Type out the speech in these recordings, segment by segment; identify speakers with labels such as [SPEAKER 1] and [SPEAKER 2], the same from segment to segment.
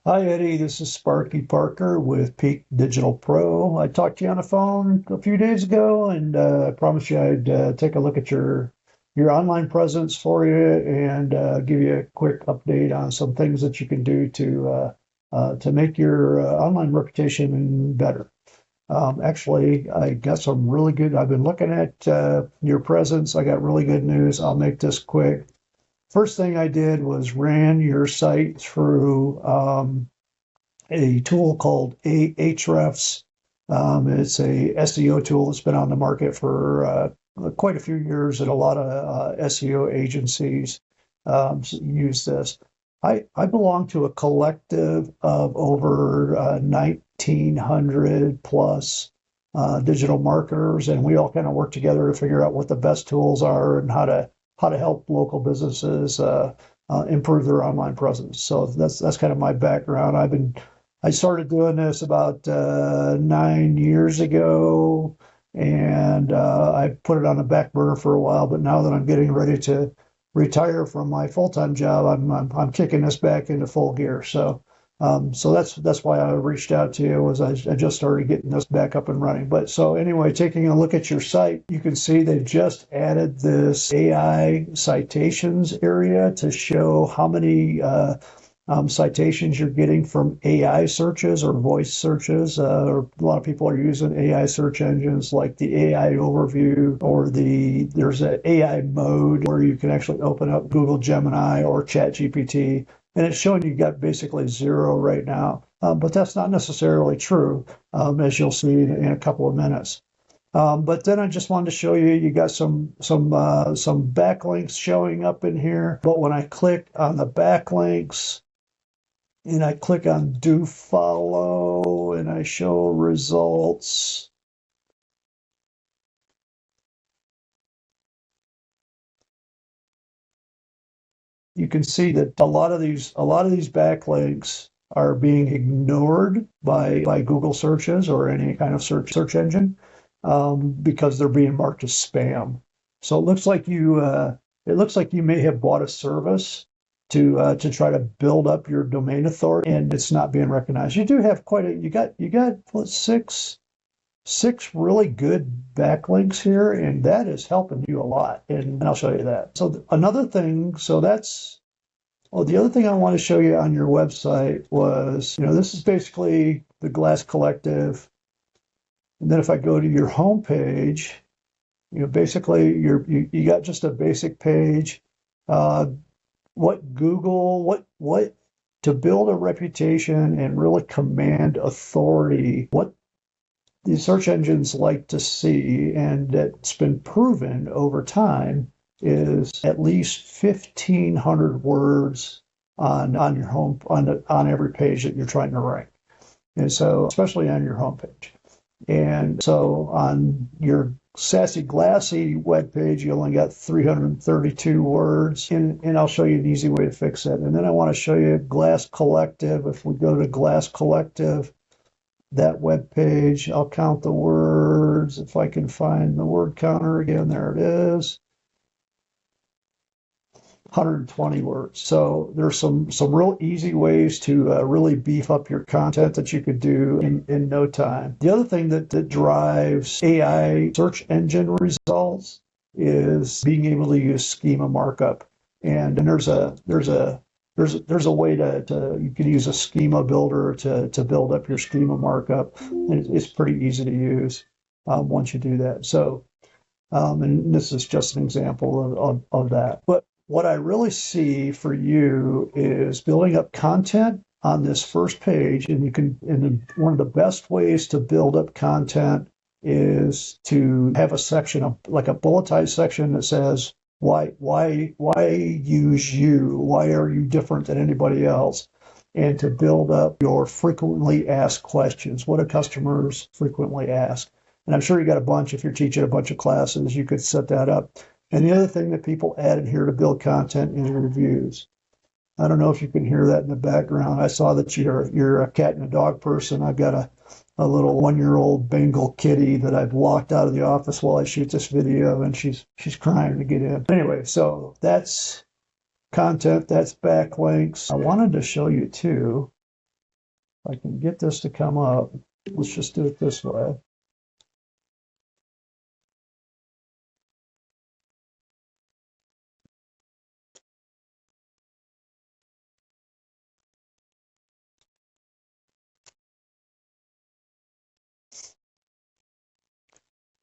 [SPEAKER 1] Hi, Eddie. This is Sparky Parker with Peak Digital Pro. I talked to you on the phone a few days ago, and I promised you I'd take a look at your online presence for you and give you a quick update on some things that you can do to make your online reputation better. Actually, I got some really good. I've been looking at your presence. I got really good news. I'll make this quick. First thing I did was ran your site through a tool called Ahrefs. It's a SEO tool that's been on the market for quite a few years, and a lot of SEO agencies use this. I belong to a collective of over 1,900 plus digital marketers, and we all kind of work together to figure out what the best tools are and how to help local businesses improve their online presence. So that's kind of my background. I started doing this about 9 years ago, and I put it on the back burner for a while. But now that I'm getting ready to retire from my full-time job, I'm kicking this back into full gear. So that's why I reached out to you. I just started getting this back up and running. But so anyway, taking a look at your site, you can see they've just added this AI citations area to show how many citations you're getting from AI searches or voice searches. Or a lot of people are using AI search engines like the AI overview, or there's an AI mode where you can actually open up Google Gemini or ChatGPT, and it's showing you got basically zero right now. But that's not necessarily true, as you'll see in a couple of minutes. But then I just wanted to show you, you got some backlinks showing up in here. But when I click on the backlinks and I click on do follow and I show results, you can see that a lot of these backlinks are being ignored by Google searches or any kind of search engine, because they're being marked as spam. So it looks like you may have bought a service to try to build up your domain authority, and it's not being recognized. You do have quite a you got what, six really good backlinks here, and that is helping you a lot. And I'll show you that. So another thing, so that's the other thing I want to show you on your website was, this is basically the Glass Collective. And then if I go to your homepage, basically you got just a basic page. Uh, what Google, what to build a reputation and really command authority, what the search engines like to see, and that's been proven over time, is at least 1,500 words on your home on every page that you're trying to rank, and so especially on your homepage. And so on your Sassy Glassy webpage, you only got 332 words, and I'll show you an easy way to fix that. And then I want to show you Glass Collective. If we go to Glass Collective, that web page, I'll count the words. If I can find the word counter again, there it is. 120 words. So there's some real easy ways to really beef up your content that you could do in no time. The other thing that drives AI search engine results is being able to use schema markup. And there's a way to you can use a schema builder to build up your schema markup. And it's pretty easy to use once you do that. So and this is just an example of that. But what I really see for you is building up content on this first page, and one of the best ways to build up content is to have a section, like a bulletized section that says why use you? Why are you different than anybody else? And to build up your frequently asked questions. What do customers frequently ask? And I'm sure you got a bunch. If you're teaching a bunch of classes, you could set that up. And the other thing that people add in here to build content is reviews. I don't know if you can hear that in the background. I saw that you're a cat and a dog person. I've got a little 1-year-old Bengal kitty that I've locked out of the office while I shoot this video, and she's crying to get in. Anyway, so that's content, that's backlinks. I wanted to show you too. I can get this to come up. Let's just do it this way.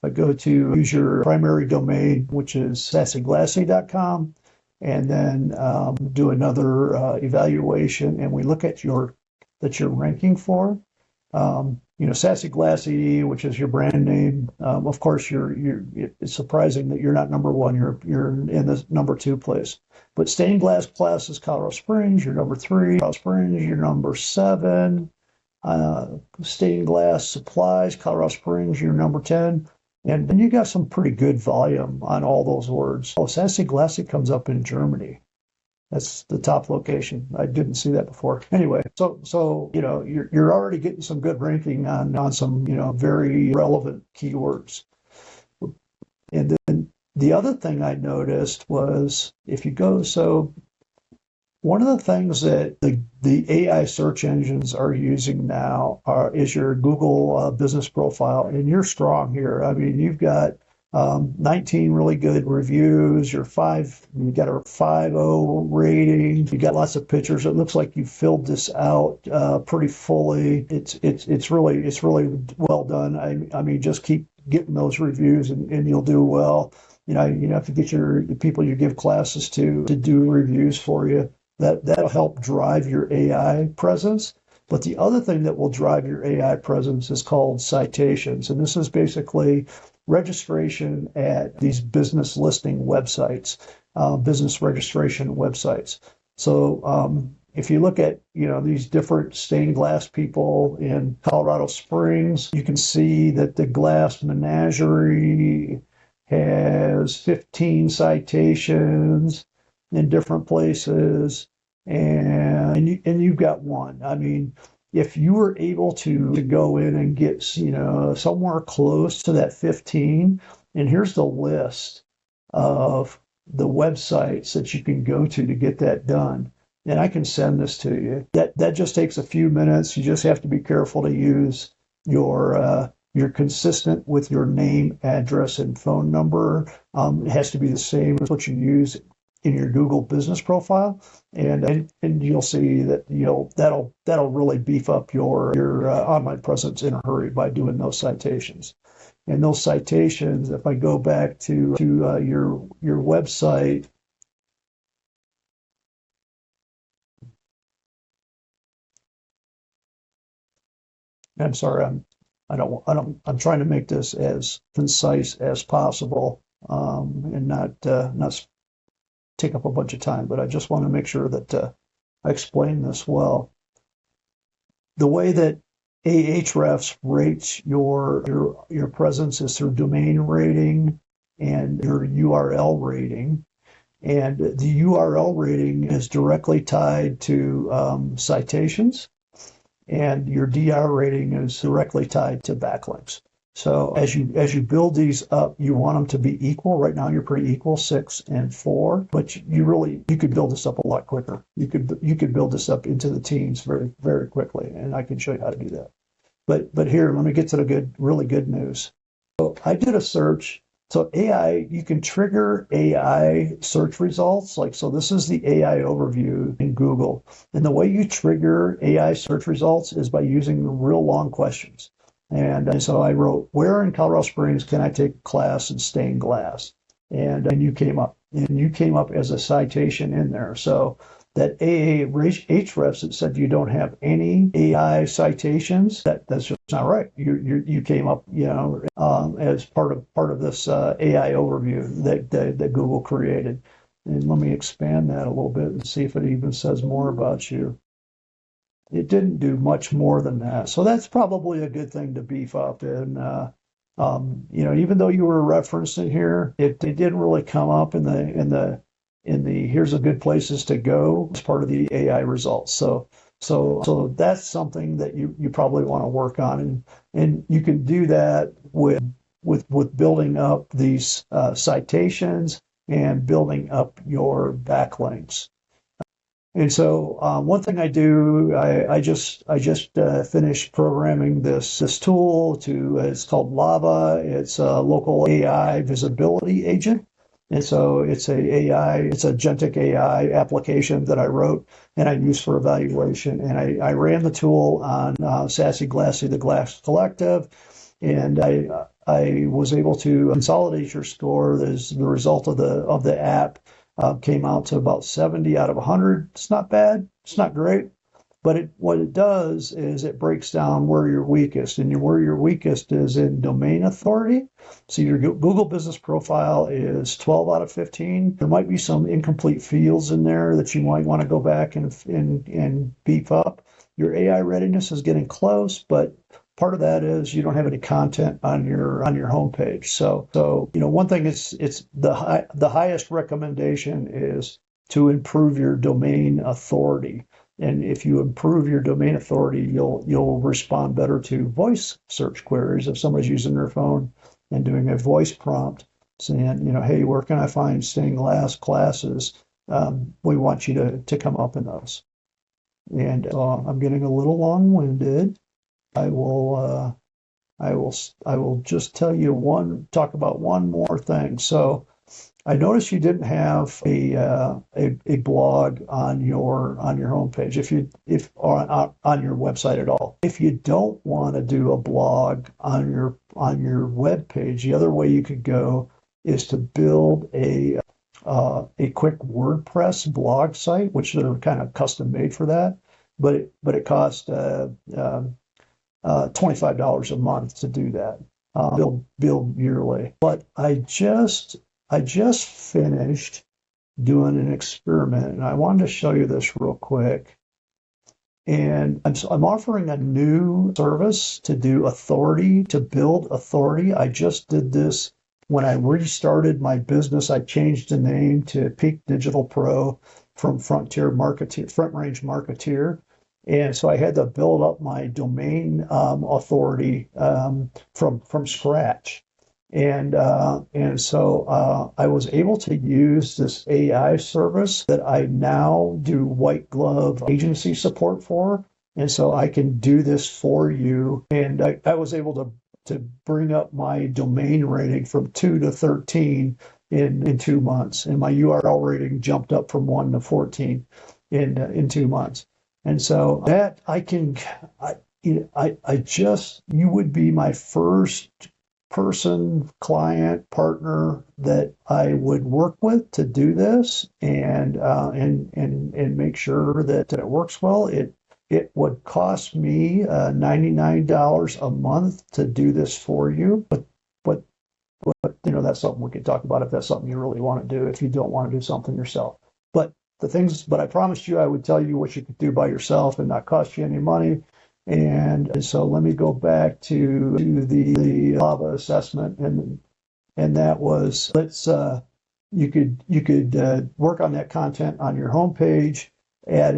[SPEAKER 1] I go to use your primary domain, which is sassyglassy.com, and then do another evaluation, and we look at your that you're ranking for. Sassy Glassy, which is your brand name. Of course, it's surprising that you're not number one. You're in the number two place. But Stained Glass Plus is Colorado Springs. You're number three. Colorado Springs. You're number seven. Stained Glass Supplies, Colorado Springs. You're number 10. And you got some pretty good volume on all those words. Oh, Sassy Glassy comes up in Germany. That's the top location. I didn't see that before. Anyway, so you're already getting some good ranking on some very relevant keywords. And then the other thing I noticed was if you go one of the things that the AI search engines are using now is your Google business profile, and you're strong here. I mean, you've got 19 really good reviews. You got a 5.0 rating. You got lots of pictures. It looks like you filled this out pretty fully. It's really well done. I mean, just keep getting those reviews, and you'll do well. You have to get the people you give classes to do reviews for you. That'll help drive your AI presence. But the other thing that will drive your AI presence is called citations. And this is basically registration at these business listing websites, business registration websites. So if you look at these different stained glass people in Colorado Springs, you can see that the Glass Menagerie has 15 citations in different places, and you've got one. I mean, if you were able to go in and get somewhere close to that 15, and here's the list of the websites that you can go to get that done, and I can send this to you. That just takes a few minutes. You just have to be careful to use you're consistent with your name, address, and phone number. It has to be the same as what you use in your Google business profile, and you'll see that that'll really beef up your online presence in a hurry by doing those citations. And those citations, if I go back to your website, I'm sorry, I'm trying to make this as concise as possible, and not take up a bunch of time, but I just want to make sure that I explain this well. The way that Ahrefs rates your presence is through domain rating and your URL rating. And the URL rating is directly tied to citations, and your DR rating is directly tied to backlinks. So as you build these up, you want them to be equal. Right now, you're pretty equal, 6 and 4, but you could build this up a lot quicker. You could build this up into the teens very, very quickly, and I can show you how to do that. But here, let me get to the really good news. So I did a search. So AI, you can trigger AI search results. So this is the AI overview in Google. And the way you trigger AI search results is by using real long questions. And so I wrote, where in Colorado Springs can I take a class in stained glass? And you came up. And you came up as a citation in there. So that Ahrefs, it said you don't have any AI citations. That's just not right. You came up, as part of this AI overview that Google created. And let me expand that a little bit and see if it even says more about you. It didn't do much more than that. So that's probably a good thing to beef up. And even though you were referenced in here, it didn't really come up in the here's a good places to go as part of the AI results. So that's something that you probably want to work on, and you can do that with building up these citations and building up your backlinks. And so one thing I do, I just finished programming this tool to it's called Lava. It's a local AI visibility agent. And so it's a agentic AI application that I wrote and I use for evaluation. And I ran the tool on Sassy Glassy, the Glass Collective, and I was able to consolidate your score as the result of the app came out to about 70 out of 100. It's not bad. It's not great. But what it does is it breaks down where you're weakest, and where you're weakest is in domain authority. So your Google Business Profile is 12 out of 15. There might be some incomplete fields in there that you might want to go back and beef up. Your AI readiness is getting close, but part of that is you don't have any content on your homepage. So one thing is it's the highest recommendation is to improve your domain authority. And if you improve your domain authority, you'll respond better to voice search queries if somebody's using their phone and doing a voice prompt saying, hey, where can I find stained glass classes? We want you to come up in those. And I'm getting a little long-winded. I will just talk about one more thing. So I noticed you didn't have a blog on your homepage if on your website at all. If you don't want to do a blog on your web page, the other way you could go is to build a quick WordPress blog site, which are kind of custom made for that. But it costs $25 a month to do that. Build yearly. But I just finished doing an experiment, and I wanted to show you this real quick. And I'm offering a new service to do authority, to build authority. I just did this when I restarted my business. I changed the name to Peak Digital Pro from Front Range Marketeer. And so I had to build up my domain authority from scratch. And so I was able to use this AI service that I now do white glove agency support for. And so I can do this for you. And I was able to bring up my domain rating from 2 to 13 in 2 months. And my URL rating jumped up from 1 to 14 in 2 months. And so that you would be my first person, client, partner that I would work with to do this and make sure that it works well. It would cost me $99 a month to do this for you, but that's something we could talk about if that's something you really want to do, if you don't want to do something yourself. But I promised you I would tell you what you could do by yourself and not cost you any money. And so let me go back to the Lava assessment, and that was you could work on that content on your homepage, add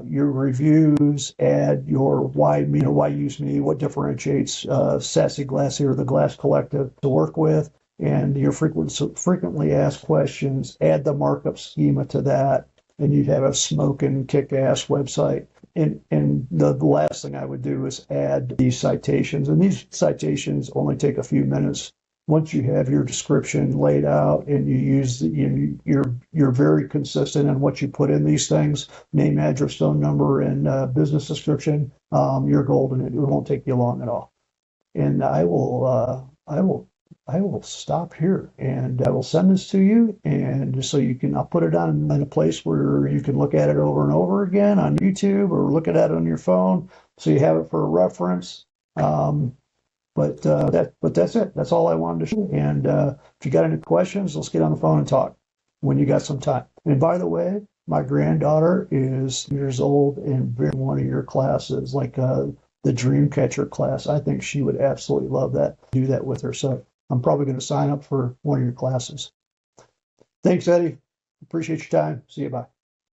[SPEAKER 1] your reviews, add your why use me, what differentiates Sassy Glassy or the Glass Collective to work with, and your frequently asked questions, add the markup schema to that, and you'd have a smoking kick-ass website. And the last thing I would do is add these citations, and these citations only take a few minutes. Once you have your description laid out and you're very consistent in what you put in these things, name, address, phone number, and business description, you're golden. It won't take you long at all. And I will stop here, and I will send this to you, and so I'll put it on in a place where you can look at it over and over again on YouTube or look at it on your phone, so you have it for a reference. But that's it. That's all I wanted to show. And if you got any questions, let's get on the phone and talk when you got some time. And by the way, my granddaughter is years old and in one of your classes, like the Dreamcatcher class. I think she would absolutely love that. Do that with her. So I'm probably going to sign up for one of your classes. Thanks, Eddie. Appreciate your time. See you. Bye.